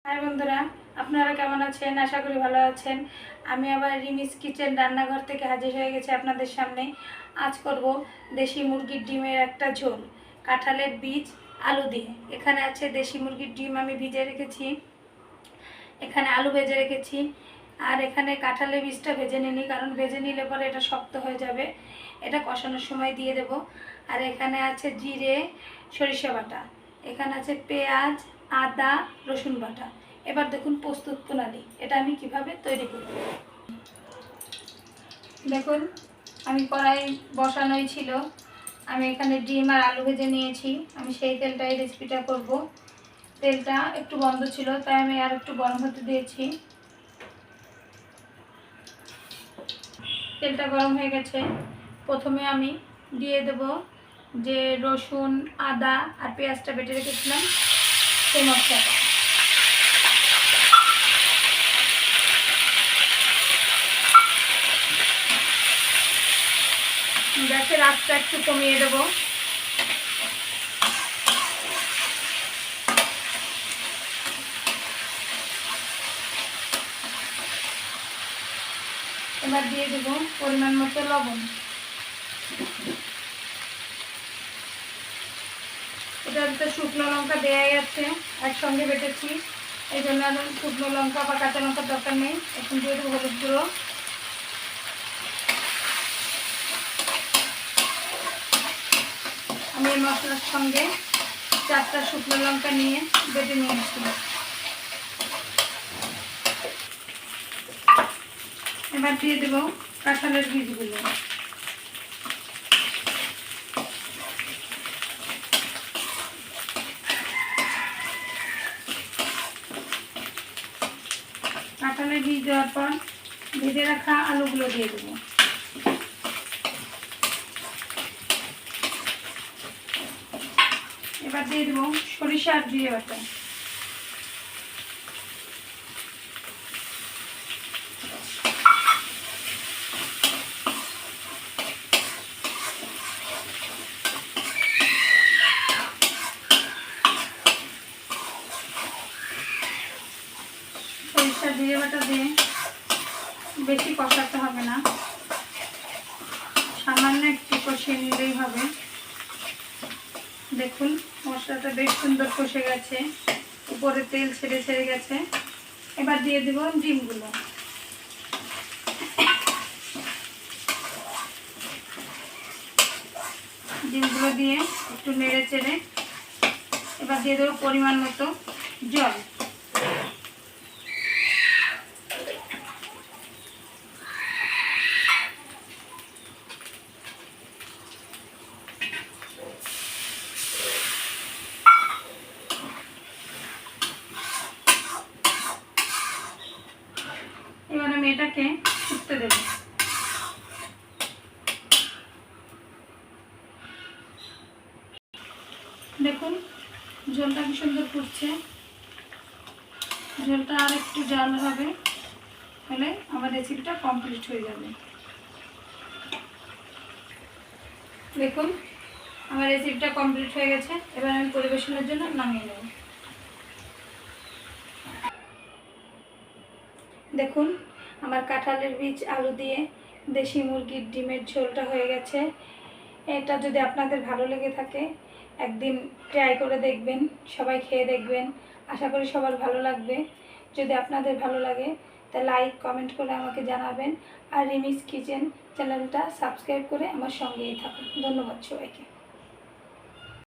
High বন্ধুরা, আপনারা কেমন আছেন? আশা করি ভালো আছেন। আমি আবার রিমিস কিচেন রান্নাঘর থেকে হাজির হয়ে গেছি আপনাদের সামনে। আজ করব দেশি মুরগির ডিমের একটা ঝোল, কাঁঠালের বীজ আলু দিয়ে। এখানে আছে দেশি মুরগির ডিম আমি ভিজে রেখেছি, এখানে আলু ভেজে রেখেছি, আর এখানে কাঁঠালের বীজটা ভেজে নিই, কারণ ভেজে নিলে পরে এটা শক্ত হয়ে যাবে। এটা কষানোর সময় দিয়ে দেব। আর এখানে আছে জিরে সরিষা বাটা, এখানে আছে পেঁয়াজ আদা রসুন বাটা। এবার দেখুন প্রস্তুত প্রণালী, এটা আমি কিভাবে তৈরি করব। দেখুন, আমি কড়াই বসানোই ছিল, আমি এখানে ডিম আর আলু ভেজে নিয়েছি। আমি সেই তেলটাই রেসিপিটা করব। তেলটা একটু বন্ধ ছিল, তাই আমি আর একটু গরম হতে দিয়েছি। তেলটা গরম হয়ে গেছে। প্রথমে আমি দিয়ে দেব যে রসুন আদা আর পেঁয়াজটা বেটে রেখেছিলাম, সেই মশলাটা। গ্যাসের আঁচটা একটু কমিয়ে দেবো। এবার দিয়ে দেব পরিমাণ মতো লবণ। এটাতে শুকনো লঙ্কা দেওয়াই আছে, একসঙ্গে বেটেছি, এই জন্য আর শুকনো লঙ্কা বা কাঁচা লঙ্কার দরকার নেই। এখন দিয়ে দেবো হলুদ গুঁড়ো। আমি এই মশলার সঙ্গে 4টা শুকনো লঙ্কা নিয়ে বেটে নিয়েছি। এবার দিয়ে দেব কাঁঠালের বীজগুলো। কাঁঠালের বীজ দেওয়ার পর ভেজে রাখা আলুগুলো দিয়ে দেবো। এবার দিয়ে দেবো সরিষা আর জিরে বাটা। সরিষা জিরে বাটা দিয়ে বেশি কষাতে হবে না, সামান্য একটু কষিয়ে নিলেই হবে। দেখুন, মশলাটা বেশ সুন্দর কষে গেছে, উপরে তেল ছেড়ে গেছে। এবার দিয়ে দেব ডিমগুলো। ডিমগুলো দিয়ে একটু নেড়ে চেড়ে এবার দিয়ে দেবো পরিমাণ মতো জল। এবার আমি এটাকে ফুটতে দেব। দেখুন, ঝোলটা কি সুন্দর ফুটছে। ঝোলটা আর একটু জাল হবে, হলে আমার রেসিপিটা কমপ্লিট হয়ে যাবে। দেখুন, আমার রেসিপিটা কমপ্লিট হয়ে গেছে। এবার আমি পরিবেশনের জন্য নামিয়ে নেব। দেখুন, আমার কাঁঠালের বীজ আলু দিয়ে দেশি মুরগির ডিমের ঝোলটা হয়ে গেছে। এটা যদি আপনাদের ভালো লেগে থাকে, একদিন ট্রাই করে দেখবেন, সবাই খেয়ে দেখবেন। আশা করি সবার ভালো লাগবে। যদি আপনাদের ভালো লাগে তা লাইক কমেন্ট করে আমাকে জানাবেন। আর রিমিস কিচেন চ্যানেলটা সাবস্ক্রাইব করে আমার সঙ্গেই থাকুন। ধন্যবাদ সবাইকে।